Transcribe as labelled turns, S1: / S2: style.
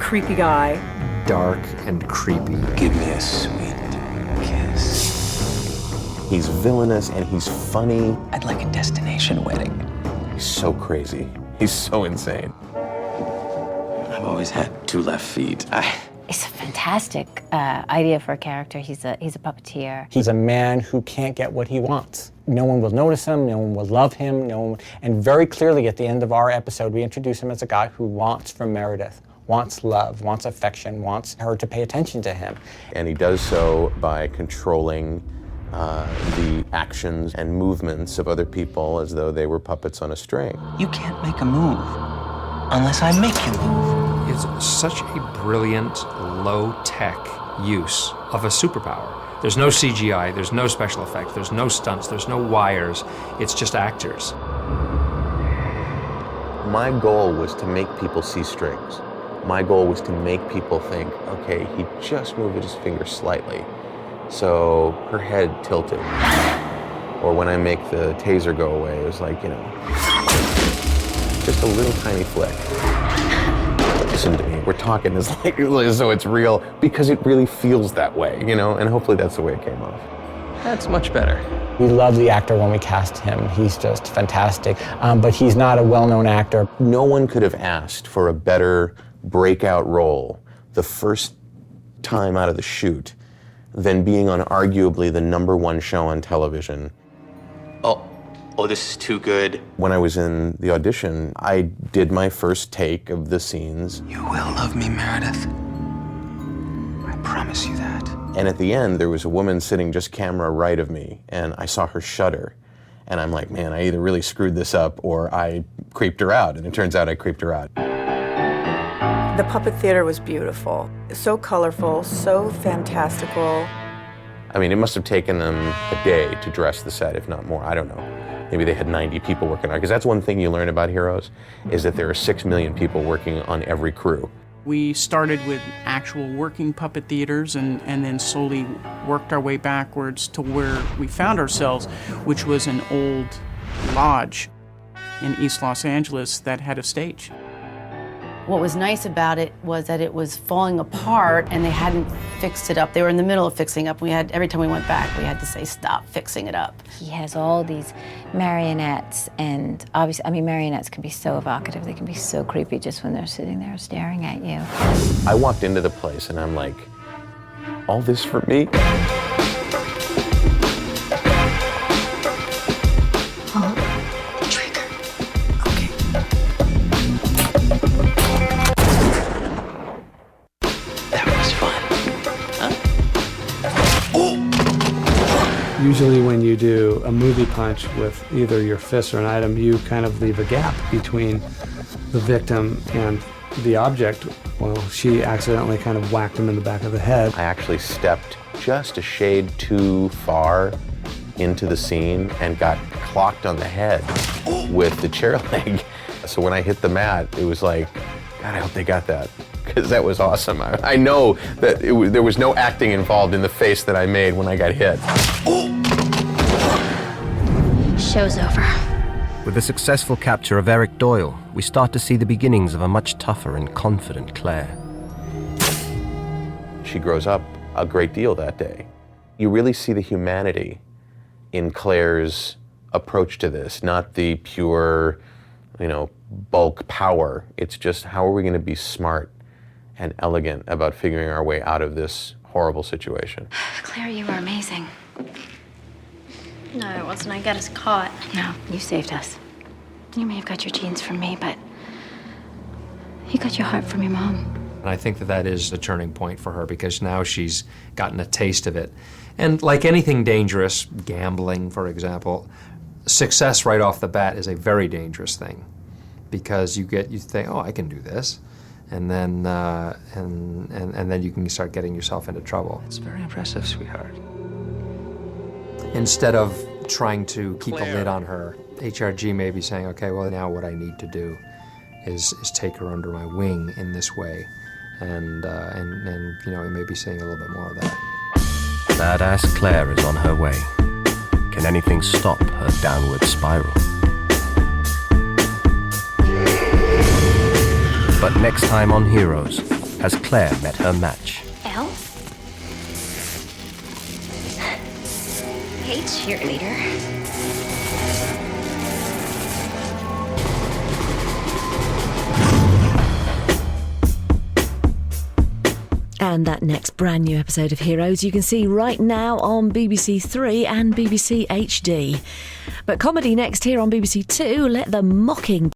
S1: creepy guy.
S2: Dark and creepy.
S3: Give me a sweet kiss.
S4: He's villainous and he's funny.
S3: I'd like a destination wedding.
S4: He's so crazy. He's so insane.
S3: I've always had 2 left feet.
S5: It's a fantastic idea for a character. He's a puppeteer.
S6: He's a man who can't get what he wants. No one will notice him, no one will love him, and very clearly at the end of our episode, we introduce him as a guy who wants from Meredith, wants love, wants affection, wants her to pay attention to him.
S4: And he does so by controlling the actions and movements of other people as though they were puppets on a string.
S3: You can't make a move unless I make you move.
S2: It's such a brilliant, low-tech use of a superpower. There's no CGI, there's no special effects, there's no stunts, there's no wires. It's just actors.
S4: My goal was to make people see strings. My goal was to make people think, okay, he just moved his finger slightly, so her head tilted. Or when I make the taser go away, it was like, just a little tiny flick. Listen to me, we're talking as though it's real, because it really feels that way, and hopefully that's the way it came off.
S3: That's much better.
S6: We love the actor when we cast him. He's just fantastic, but he's not a well-known actor.
S4: No one could have asked for a better breakout role the first time out of the shoot than being on arguably the #1 show on television.
S3: Oh, this is too good.
S4: When I was in the audition, I did my first take of the scenes.
S3: You will love me, Meredith. I promise you that.
S4: And at the end, there was a woman sitting just camera right of me, and I saw her shudder. And I'm like, man, I either really screwed this up or I creeped her out. And it turns out I creeped her out.
S1: The puppet theater was beautiful. So colorful, so fantastical.
S4: I mean, it must have taken them a day to dress the set, if not more. I don't know. Maybe they had 90 people working on it. Because that's one thing you learn about Heroes, is that there are 6 million people working on every crew.
S7: We started with actual working puppet theaters and then slowly worked our way backwards to where we found ourselves, which was an old lodge in East Los Angeles that had a stage.
S5: What was nice about it was that it was falling apart and they hadn't fixed it up. They were in the middle of fixing up. Every time we went back, we had to say, stop fixing it up. He has all these marionettes, and obviously, marionettes can be so evocative. They can be so creepy just when they're sitting there staring at you.
S4: I walked into the place and I'm like, all this for me?
S8: Usually when you do a movie punch with either your fist or an item, you kind of leave a gap between the victim and the object. Well, she accidentally kind of whacked him in the back of the head.
S4: I actually stepped just a shade too far into the scene and got clocked on the head with the chair leg. So when I hit the mat, it was like, God, I hope they got that, because that was awesome. I know that there was no acting involved in the face that I made when I got hit.
S5: Show's over.
S9: With the successful capture of Eric Doyle, we start to see the beginnings of a much tougher and confident Claire.
S4: She grows up a great deal that day. You really see the humanity in Claire's approach to this, not the pure, bulk power. It's just, how are we going to be smart and elegant about figuring our way out of this horrible situation?
S5: Claire, you were amazing. No, it wasn't. I got us caught. No, you saved us. You may have got your genes from me, but you got your heart from your mom.
S2: And I think that is a turning point for her, because now she's gotten a taste of it. And like anything dangerous, gambling, for example, success right off the bat is a very dangerous thing, because you think, oh, I can do this, and then and then you can start getting yourself into trouble.
S3: It's very impressive, sweetheart.
S2: Instead of trying to keep a lid on her, HRG may be saying, okay, well, now what I need to do is take her under my wing in this way, and we may be seeing a little bit more of that.
S9: Badass Claire is on her way. Can anything stop her downward spiral? But next time on Heroes, has Claire met her match.
S10: Elle? Hey, cheerleader.
S11: And that next brand new episode of Heroes you can see right now on BBC Three and BBC HD. But comedy next here on BBC Two, let the mocking